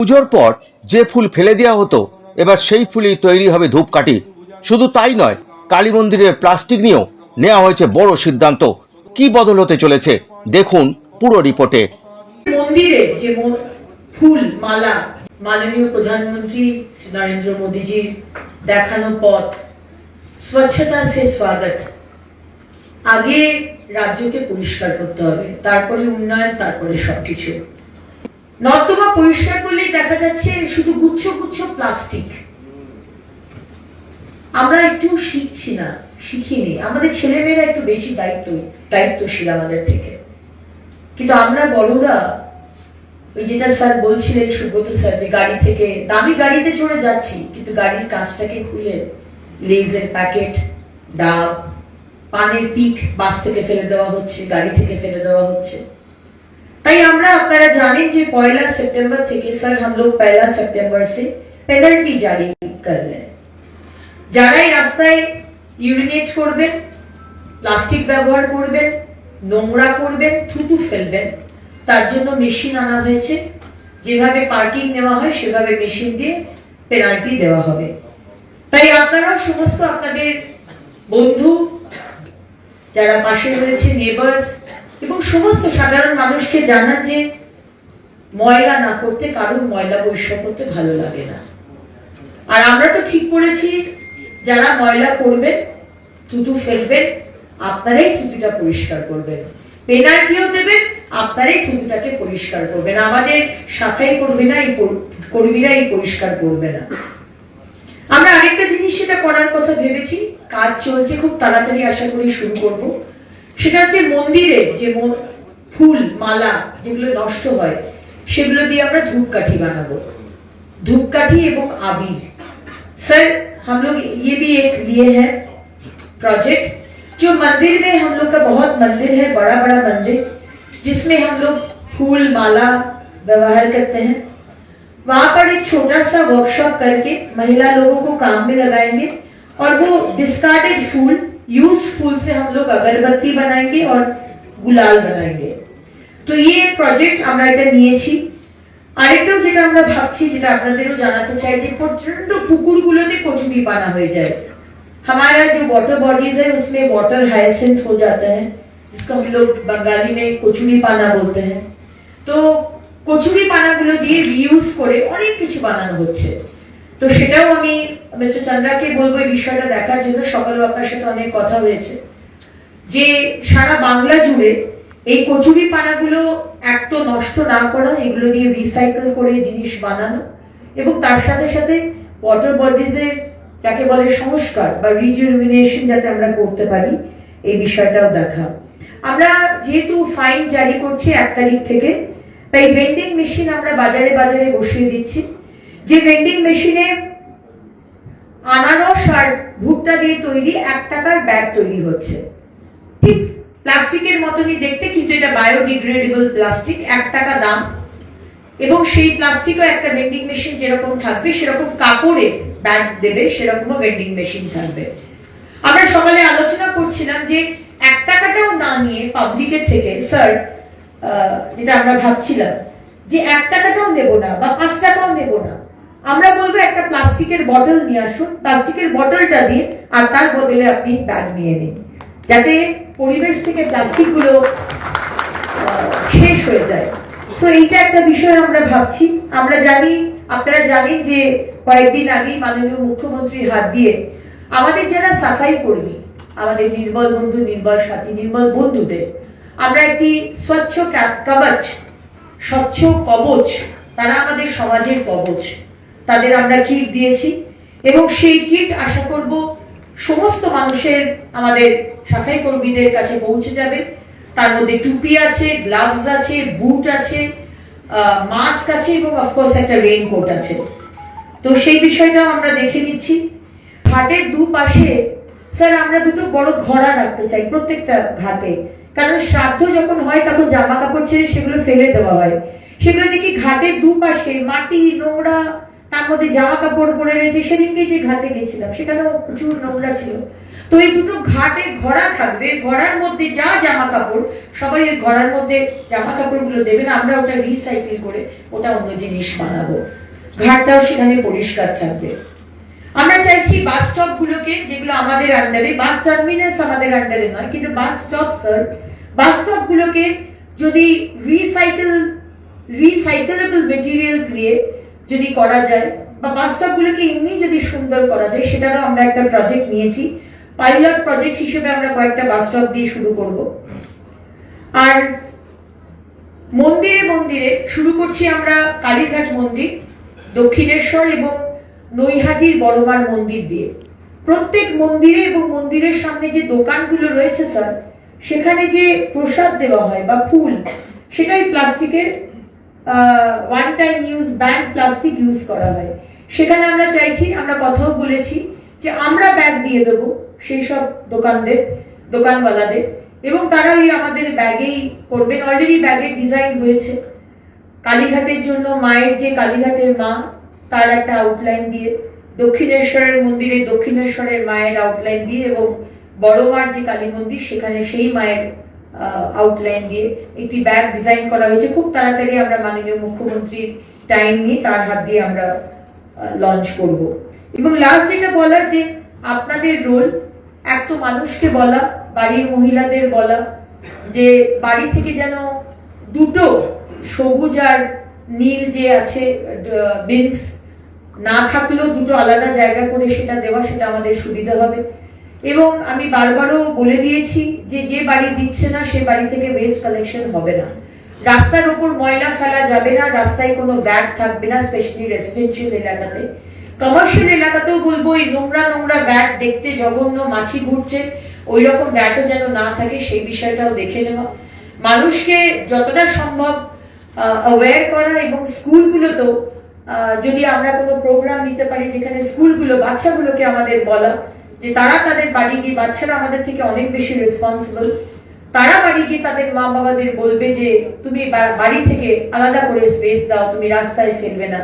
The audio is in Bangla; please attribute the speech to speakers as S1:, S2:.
S1: পুজোর পর যে ফুল ফেলে দেওয়া হতো এবার সেই ফুলই তৈরি হবে ধূপকাঠি। শুধু তাই নয়, কালী মন্দিরের প্লাস্টিক নিয়েও নেওয়া হয়েছে বড় সিদ্ধান্ত। কি বদল হতে চলেছে দেখুন পুরো রিপোর্টে।
S2: মন্দিরে যে ফুল মালা মাননীয় প্রধানমন্ত্রী শ্রী নরেন্দ্র মোদীজির দেখানো পথ স্বচ্ছতা সে স্বাগত। আগে রাজ্যকে পরিষ্কার করতে হবে, তারপরে উন্নয়ন, তারপরে সবকিছু। নর্দমা পরিষ্কার করলেই দেখা যাচ্ছে শুধু গুচ্ছ গুচ্ছ প্লাস্টিক। আমরা একটু শিখছি না, শিখিনি। আমাদের ছেলেমেয়েরা একটু বেশি দায়িত্বশীল আমাদের থেকে, কিন্তু আমরা বড়রা ওই যেটা স্যার বলছিলেন, সুব্রত স্যার, যে গাড়ি থেকে দামি গাড়িতে চড়ে যাচ্ছি কিন্তু গাড়ির কাঁচটাকে খুলে লেজের প্যাকেট, ডাব, পানের পিক বাস থেকে ফেলে দেওয়া হচ্ছে, গাড়ি থেকে ফেলে দেওয়া হচ্ছে। তাই আমরা, আপনারা জানেন যে 1 सितंबर থেকে স্যার हम लोग 1 सितंबर से पेनल्टी जारी कर रहे हैं। যারাই রাস্তায় ইউরিনেট করবেন, প্লাস্টিক ব্যবহার করবেন, নোংরা করবেন, থুতু ফেলবেন, তার জন্য মেশিন আনা হয়েছে। যেভাবে পার্কিং নেওয়া হয় সেভাবে মেশিন দিয়ে পেনাল্টি দেওয়া হবে। তাই আপনারা সমস্ত আপনাদের বন্ধু যারা পাশে রয়েছে, নেবার্স এবং সমস্ত সাধারণ মানুষকে জানান যে ময়লা না করতে, কারণ ময়লা পরিষ্কার করতে ভালো লাগে না। আর আমরা তো ঠিক করেছি যারা ময়লা করবেন, থুতু ফেলবেন, আপনারাই থুতুটা পরিষ্কার করবেন, পেনাল্টিও দেবেন, আপনারাই থুতুটাকে পরিষ্কার করবেন। আমাদের সাফাই কর্মীরা এই পরিষ্কার করবে না। আমরা আরেকটা জিনিস সেটা করার কথা ভেবেছি, কাজ চলছে, খুব তাড়াতাড়ি আশা করি শুরু করব। সেটা হচ্ছে মন্দিরে যে ফুল মালা যেগুলো নষ্ট হয় সেগুলো দিয়ে আমরা ধূপকাঠি বানাবো, ধূপকাঠি এবং আবির। सर हम लोग ये भी एक लिए है प्रोजेक्ट, जो मंदिर में हम लोग का बहुत मंदिर है, बड़ा बड़ा मंदिर, जिसमें हम लोग फूल माला व्यवहार करते हैं। वहां पर एक छोटा सा वर्कशॉप करके महिला लोगों को काम में लगाएंगे और वो डिस्कार्डेड फूल, यूज्ड फूल से हम लोग अगरबत्ती बनाएंगे और गुलाल बनाएंगे। तो ये प्रोजेक्ट আমরা এটা নিয়েছি। আরেকটাও যেটা আমরা ভাবছি, যেটা আপনাদেরও জানাতে চাই, যে প্রচন্ড পুকুরগুলোতে কচুরি পানা হয়ে যায়। हमारा जो वाटर बॉडीज है उसमें वाटर हाइसेंथ हो जाता है, जिसको हम लोग बंगाली में কচুরি পানা বলতে हैं। তো কচুরি পানাগুলো দিয়ে রিউজ করে অনেক কিছু বানানো হচ্ছে। তো সেটাও আমি মিস্টার চন্দ্রাকে বলবো এই বিষয়টা দেখার জন্য। সকালেও আপনার সাথে অনেক কথা হয়েছে যে সারা বাংলা জুড়ে এই কচুরি পানাগুলো এক তো নষ্ট না করা, এগুলো দিয়ে রিসাইকেল করে জিনিস বানানো, এবং তার সাথে সাথে ওয়াটার বডিজের যাকে বলে সংস্কার বা রিজুভিনেশন যাতে আমরা করতে পারি, এই বিষয়টাও দেখা। আমরা যেহেতু ফাইন জারি করছি 1 তারিখ থেকে, তাই ভেন্ডিং মেশিন আমরা বাজারে বাজারে বসিয়ে দিচ্ছি। যে ভেন্ডিং মেশিনে আনারস আর ভুট্টা দিয়ে তৈরি 1 টাকার ব্যাগ তৈরি হচ্ছে, ঠিক প্লাস্টিকের মতনই দেখতে, কিন্তু এটা বায়োডিগ্রেডেবল প্লাস্টিক, 1 টাকা দাম। এবং সেই প্লাস্টিকও একটা ভেন্ডিং মেশিন যেরকম থাকবে সেরকম কাপড়ের ব্যাগ দেবে, সেরকমও ভেন্ডিং মেশিন থাকবে। আমরা সকালে আলোচনা করছিলাম যে 1 টাকাটাও না নিয়ে পাবলিকের থেকে, স্যার যেটা আমরা ভাবছিলাম যে 1 টাকাটাও নেব না বা 5 টাকাও নেব না, আমরা বলবো একটা প্লাস্টিকের বটল নিয়ে আসুন, প্লাস্টিকের বটলটা দিয়ে আর তার বদলে আপনি ব্যাগ নিয়ে নিন, যাতে পরিবেশ থেকে প্লাস্টিক গুলো শেষ হয়ে যায়। তো এইটা একটা বিষয় আমরা ভাবছি। আমরা জানি, আপনারা জানেন যে কয়েকদিন আগেই মাননীয় মুখ্যমন্ত্রীর হাত দিয়ে আমাদের যারা সাফাই কর্মী, আমাদের নির্মল বন্ধু, নির্মল সাথী, নির্মল বন্ধুদের আমরা একটি স্বচ্ছ কবচ, স্বচ্ছ কবচ, তারা আমাদের সমাজের কবচ, তাদের আমরা কিট দিয়েছি। এবং সেই কিট আশা করব সমস্ত মানুষের, আমাদের সাফাই কর্মীদের কাছে পৌঁছে যাবে। তার মধ্যে টুপি আছে, গ্লাভস আছে, বুট আছে, মাস্ক আছে এবং অফকোর্স একটা রেইনকোট আছে। তো সেই বিষয়টাও আমরা দেখে নিচ্ছি। ঘাটের দুপাশে স্যার আমরা দুটো বড় ঘোড়া রাখতে চাই প্রত্যেকটা ঘাটে, কারণ শ্রাদ্ধ যখন হয় তখন জামা কাপড় ছেড়ে সেগুলো ফেলে দেওয়া হয়। সেগুলো দেখি ঘাটের দুপাশে মাটি, নোংরা, তার মধ্যে জামা কাপড় পরে রয়েছে। সেদিনকে যে ঘাটে গেছিলাম সেখানেও প্রচুর নোংরা ছিল। তো এই দুটো ঘাটে ঘোড়া থাকবে, ঘোড়ার মধ্যে যা জামা কাপড় সবাই ওই ঘোড়ার মধ্যে জামা কাপড় গুলো দেবেন, আমরা ওটা রিসাইকেল করে ওটা অন্য জিনিস বানাবো। ঘাটটাও সেখানে পরিষ্কার থাকবে। আমরা চাইছি বাস স্টপ গুলোকে, যেগুলো আমাদের আন্ডারে, বাস টার্মিনাস আমাদের আন্ডারে নয়, কিন্তু bus stop sir, bus stop গুলোকে যদি রিসাইকেলেবল মেটেরিয়াল দিয়ে যদি করা যায়, বা বাস স্টপ গুলোকে এমনি যদি সুন্দর করা যায়, সেটারও আমরা একটা প্রজেক্ট নিয়েছি। পাইলট প্রজেক্ট হিসেবে আমরা কয়েকটা বাস স্টপ দিয়ে শুরু করব। আর মন্দিরে মন্দিরে শুরু করছি আমরা কালীঘাট মন্দির, দক্ষিণেশ্বর এবং নৈহাটির বড়মার মন্দির দিয়ে। প্রত্যেক মন্দিরে এবং মন্দিরের সামনে যে দোকানগুলো রয়েছে স্যার, সেখানে যে প্রসাদ দেওয়া হয় বা ফুল, সেটাই প্লাস্টিকের one time use bag plastic use করা হয়। সেখানে আমরা চাইছি, আমরা কথাও বলেছি যে আমরা ব্যাগ দিয়ে দেবো সেই সব দোকানওয়ালাদের, এবং তারা ওই আমাদের ব্যাগেই করবেন। অলরেডি ব্যাগের ডিজাইন হয়েছে। কালীঘাটের জন্য মায়ের যে কালীঘাটের মা, তার একটা আউটলাইন দিয়ে, দক্ষিণেশ্বরের মন্দিরে দক্ষিণেশ্বরের মায়ের আউটলাইন দিয়ে, এবং বড়মার যে কালী মন্দির সেখানে সেই মায়ের আউটলাইন দিয়ে একটি ব্যাগ ডিজাইন করা হয়েছে। খুব তাড়াতাড়ি আমরা মাননীয় মুখ্যমন্ত্রীর টাইম নিয়ে তার হাত দিয়ে আমরা লঞ্চ করব। এবং লাস্ট যেটা বলার, যে আপনাদের রোল, এক তো মানুষকে বলা, বাড়ির মহিলাদের বলা, যে বাড়ি থেকে যেন দুটো সবুজ আর নীল যে আছে বিনস না থাকলেও দুটো আলাদা জায়গা করে সেটা দেওয়া, সেটা আমাদের সুবিধা হবে। এবং আমি বারবারও বলে দিয়েছি যে যে বাড়ি দিচ্ছে না সে বাড়ি থেকে ওয়েস্ট কালেকশন হবে না। রাস্তার ওপর ময়লা ফেলা যাবে না, রাস্তায় কোনো ব্যাগ থাকবে না, স্পেশালি রেসিডেন্সিয়াল এলাকাতে। কমার্শিয়াল এলাকাতেও বলবো, এই নোংরা নোংরা ব্যাগ দেখতে জঘন্য, মাছি ঘুরছে, ওই রকম ব্যাগও যেন না থাকে, সেই বিষয়টাও দেখে নেওয়া। মানুষকে যতটা সম্ভব অ্যাওয়্যার করা, এবং স্কুলগুলোতেও যদি আমরা কোনো প্রোগ্রাম নিতে পারি যেখানে স্কুলগুলো বাচ্চাগুলোকে আমাদের বলা যে তারা তাদের বাড়ি গিয়ে, বাচ্চারা আমাদের থেকে অনেক বেশি রেসপন্সিবল, তারা বাড়ি গিয়ে তাদের মা বাবাদের বলবে যে তুমি বাড়ি থেকে আলাদা করে স্পেস দাও, তুমি রাস্তায় ফেলবে না।